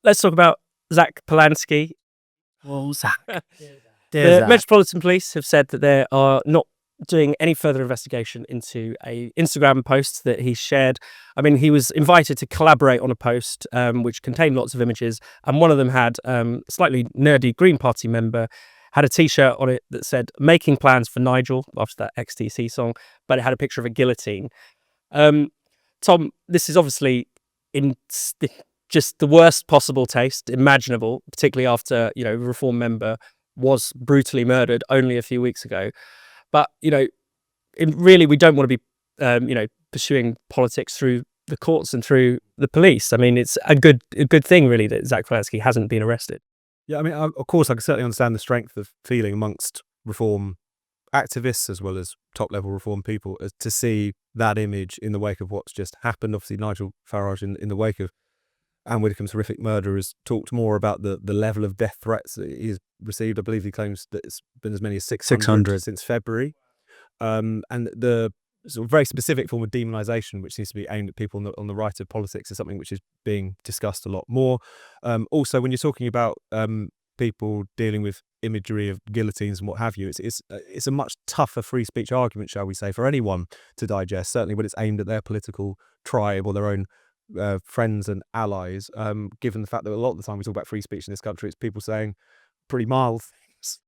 let's talk about Zack Polanski. Well, Zack. The Metropolitan Police have said that they are not doing any further investigation into a Instagram post that he shared. I mean, he was invited to collaborate on a post which contained lots of images, and one of them had a slightly nerdy Green Party member had a t-shirt on it that said "Making Plans for Nigel" after that XTC song, but it had a picture of a guillotine. Tom, this is obviously in just the worst possible taste imaginable, particularly after, a Reform member was brutally murdered only a few weeks ago. But, really, we don't want to be, pursuing politics through the courts and through the police. I mean, it's a good thing, really, that Zack Polanski hasn't been arrested. Yeah, I mean, of course, I can certainly understand the strength of feeling amongst Reform activists as well as top-level Reform people to see that image in the wake of what's just happened. Obviously, Nigel Farage, in the wake of Anne Widdecombe's horrific murder, has talked more about the level of death threats that he's received. I believe he claims that it's been as many as 600 since February. And the sort of very specific form of demonisation, which seems to be aimed at people on the right of politics, is something which is being discussed a lot more. Also, when you're talking about people dealing with imagery of guillotines and what have you, it's a much tougher free speech argument, shall we say, for anyone to digest, certainly when it's aimed at their political tribe or their own friends and allies, given the fact that a lot of the time we talk about free speech in this country, it's people saying pretty mild things.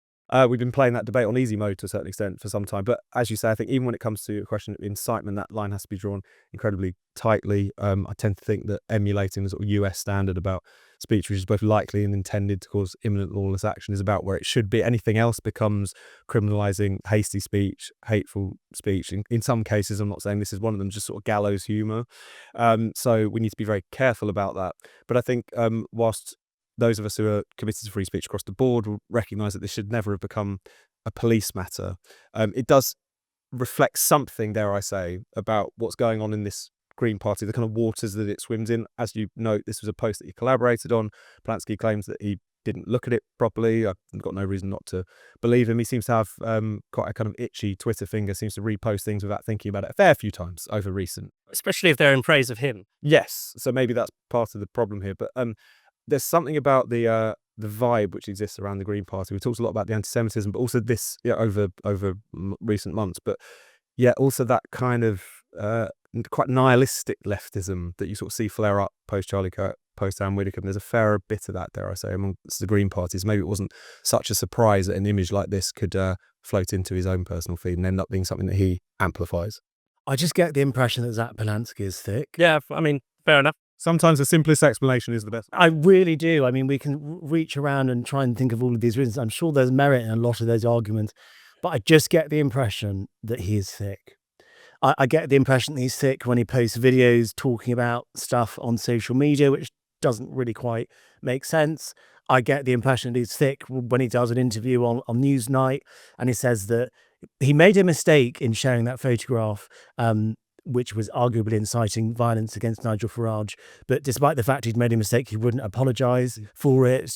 We've been playing that debate on easy mode to a certain extent for some time, but as you say, I think even when it comes to a question of incitement, that line has to be drawn incredibly tightly. I tend to think that emulating the sort of US standard about speech which is both likely and intended to cause imminent lawless action is about where it should be. Anything else becomes criminalising hasty speech, hateful speech. In some cases, I'm not saying this is one of them, just sort of gallows humour. So we need to be very careful about that. But I think whilst those of us who are committed to free speech across the board will recognise that this should never have become a police matter, it does reflect something, dare I say, about what's going on in this Green Party, the kind of waters that it swims in. As you note, this was a post that he collaborated on. Polanski claims that he didn't look at it properly. I've got no reason not to believe him. He seems to have quite a kind of itchy Twitter finger, seems to repost things without thinking about it a fair few times over recent. Especially if they're in praise of him. Yes, so maybe that's part of the problem here. But there's something about the vibe which exists around the Green Party. We talked a lot about the anti-Semitism, but also this over recent months. But yeah, also that kind of quite nihilistic leftism that you sort of see flare up post Charlie Kirk, post Anne Widdecombe. There's a fair bit of that, dare I say, amongst the Green Parties. Maybe it wasn't such a surprise that an image like this could float into his own personal feed and end up being something that he amplifies. I just get the impression that Zack Polanski is thick. Yeah, I mean, fair enough. Sometimes the simplest explanation is the best. I really do. I mean, we can reach around and try and think of all of these reasons. I'm sure there's merit in a lot of those arguments, but I just get the impression that he is thick. I get the impression that he's thick when he posts videos talking about stuff on social media, which doesn't really quite make sense. I get the impression that he's thick when he does an interview on Newsnight and he says that he made a mistake in sharing that photograph, which was arguably inciting violence against Nigel Farage. But despite the fact he'd made a mistake, he wouldn't apologise for it.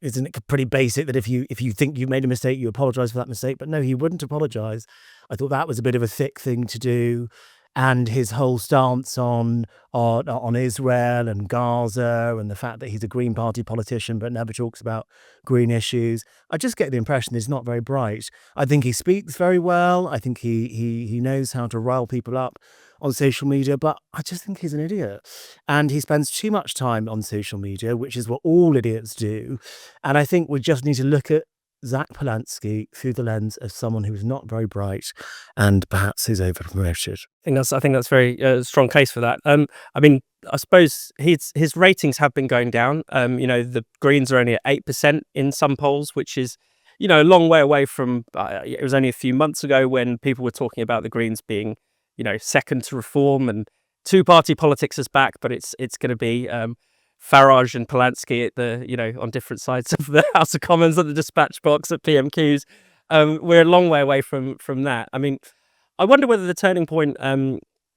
Isn't it pretty basic that if you think you made a mistake, you apologise for that mistake? But no, he wouldn't apologise. I thought that was a bit of a thick thing to do. And his whole stance on Israel and Gaza and the fact that he's a Green Party politician but never talks about green issues, I just get the impression he's not very bright. I think he speaks very well. I think he knows how to rile people up on social media, but I just think he's an idiot. And he spends too much time on social media, which is what all idiots do. And I think we just need to look at Zack Polanski through the lens of someone who's not very bright and perhaps is overpromoted. I think that's very strong case for that. I mean, I suppose his ratings have been going down. The Greens are only at 8% in some polls, which is, a long way away from. It was only a few months ago when people were talking about the Greens being, second to Reform, and two-party politics is back, but it's going to be Farage and Palansky at the on different sides of the House of Commons at the dispatch box at PMQs. We're a long way away from that. I mean, I wonder whether the turning point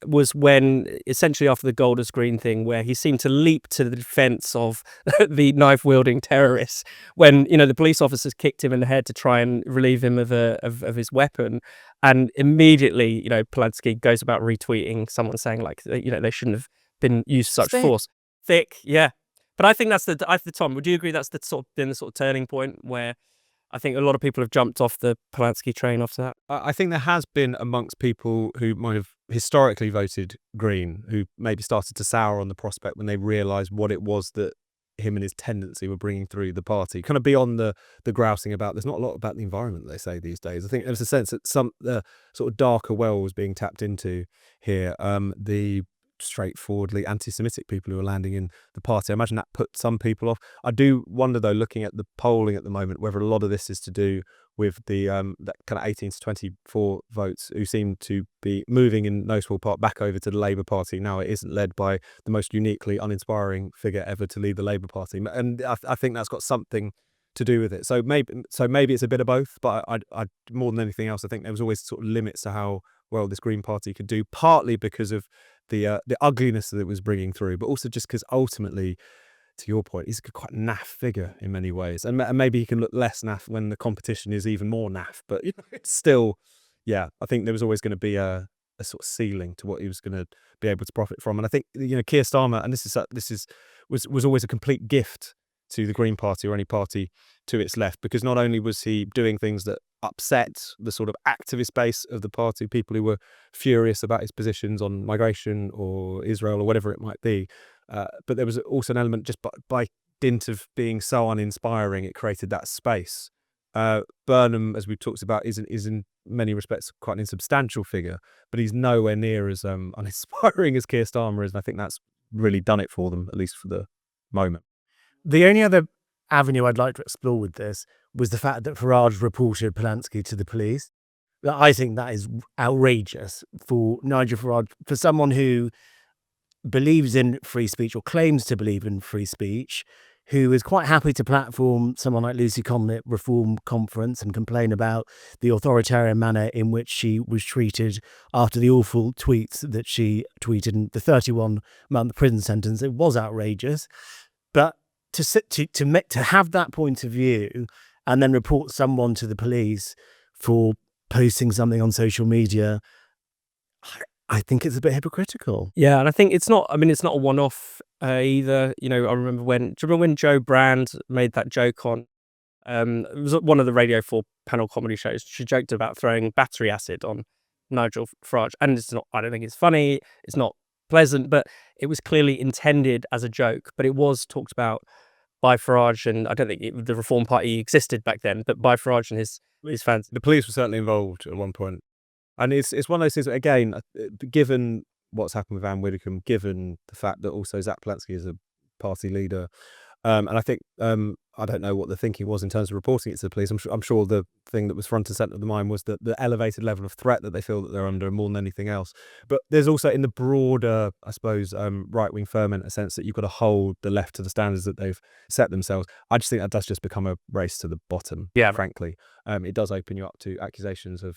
was when, essentially after the Golders Green thing, where he seemed to leap to the defence of the knife-wielding terrorists when, the police officers kicked him in the head to try and relieve him of his weapon. And immediately, Palansky goes about retweeting someone saying, like, they shouldn't have been used such force. Thick, yeah. But I think that's Tom, would you agree that's been the sort of turning point where I think a lot of people have jumped off the Palansky train after that? I think there has been amongst people who might have historically voted Green, who maybe started to sour on the prospect when they realised what it was that him and his tendency were bringing through the party, kind of beyond the grousing about. There's not a lot about the environment, they say these days. I think there's a sense that some sort of darker well was being tapped into here. The straightforwardly anti-Semitic people who are landing in the party, I imagine that put some people off. I do wonder, though, looking at the polling at the moment, whether a lot of this is to do with the that kind of 18 to 24 votes who seem to be moving in no small part back over to the Labour Party. Now it isn't led by the most uniquely uninspiring figure ever to lead the Labour Party, and I think that's got something to do with it. So maybe it's a bit of both, but I more than anything else, I think there was always sort of limits to how well this Green Party could do, partly because of the ugliness that it was bringing through, but also just because ultimately, to your point, he's a quite naff figure in many ways, and maybe he can look less naff when the competition is even more naff. But it's still, yeah, I think there was always going to be a sort of ceiling to what he was going to be able to profit from. And I think Keir Starmer, and was always a complete gift to the Green Party or any party to its left, because not only was he doing things that upset the sort of activist base of the party, people who were furious about his positions on migration or Israel or whatever it might be, but there was also an element just by dint of being so uninspiring, it created that space. Burnham, as we've talked about, is in many respects quite an insubstantial figure, but he's nowhere near as uninspiring as Keir Starmer is, and I think that's really done it for them, at least for the moment. The only other avenue I'd like to explore with this was the fact that Farage reported Palansky to the police. I think that is outrageous for Nigel Farage, for someone who believes in free speech or claims to believe in free speech, who is quite happy to platform someone like Lucy Conlett Reform Conference and complain about the authoritarian manner in which she was treated after the awful tweets that she tweeted in the 31-month prison sentence. It was outrageous. But to have that point of view and then report someone to the police for posting something on social media, I think it's a bit hypocritical. Yeah, and I think it's not a one-off either. I remember when Joe Brand made that joke on, it was one of the Radio 4 panel comedy shows. She joked about throwing battery acid on Nigel Farage, and I don't think it's funny, it's not pleasant, but it was clearly intended as a joke. But it was talked about by Farage, and I don't think the Reform Party existed back then, but by Farage and his fans. The police were certainly involved at one point. And it's one of those things, again, given what's happened with Anne Widdecombe, given the fact that also Zack Polanski is a party leader, and I think, I don't know what the thinking was in terms of reporting it to the police. I'm sure the thing that was front and centre of the mind was the elevated level of threat that they feel that they're under more than anything else. But there's also, in the broader, I suppose, right-wing ferment, a sense that you've got to hold the left to the standards that they've set themselves. I just think that does just become a race to the bottom, frankly. It does open you up to accusations of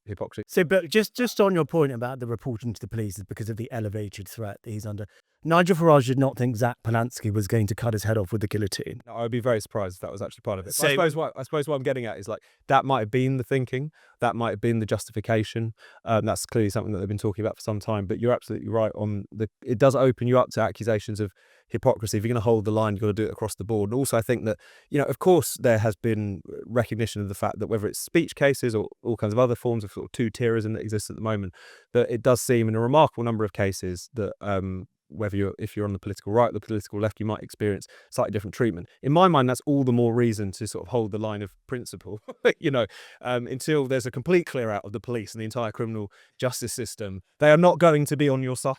hypocrisy. So, but just on your point about the reporting to the police is because of the elevated threat that he's under. Nigel Farage did not think Zack Polanski was going to cut his head off with the guillotine. I would be very surprised if that was actually part of it. So, I suppose what I'm getting at is, like, that might have been the thinking, that might have been the justification. That's clearly something that they've been talking about for some time. But you're absolutely right on it does open you up to accusations of hypocrisy. If you're going to hold the line, you've got to do it across the board. And also, I think that, of course, there has been recognition of the fact that whether it's speech cases or all kinds of other forms of sort of two-tierism that exists at the moment, that it does seem in a remarkable number of cases that if you're on the political right or the political left, you might experience slightly different treatment. In my mind, that's all the more reason to sort of hold the line of principle, until there's a complete clear out of the police and the entire criminal justice system. They are not going to be on your side.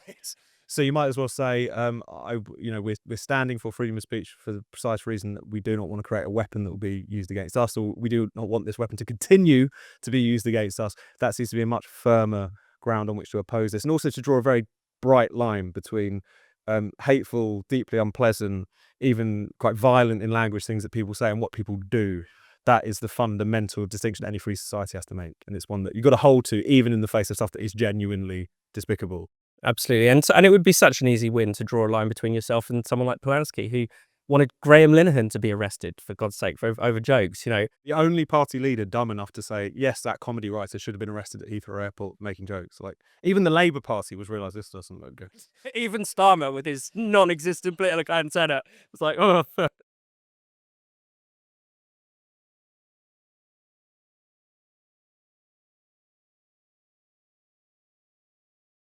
So you might as well say, we're standing for freedom of speech for the precise reason that we do not want to create a weapon that will be used against us, or we do not want this weapon to continue to be used against us. That seems to be a much firmer ground on which to oppose this, and also to draw a very bright line between hateful, deeply unpleasant, even quite violent in language things that people say and what people do. That is the fundamental distinction any free society has to make, and it's one that you've got to hold to, even in the face of stuff that is genuinely despicable. Absolutely, and it would be such an easy win to draw a line between yourself and someone like Palansky, who wanted Graham Linehan to be arrested, for God's sake, for over jokes. You know, The only party leader dumb enough to say, yes, that comedy writer should have been arrested at Heathrow Airport making jokes. Like, even the Labour Party was realised this doesn't look good. even Starmer with his non-existent political antenna was like, oh.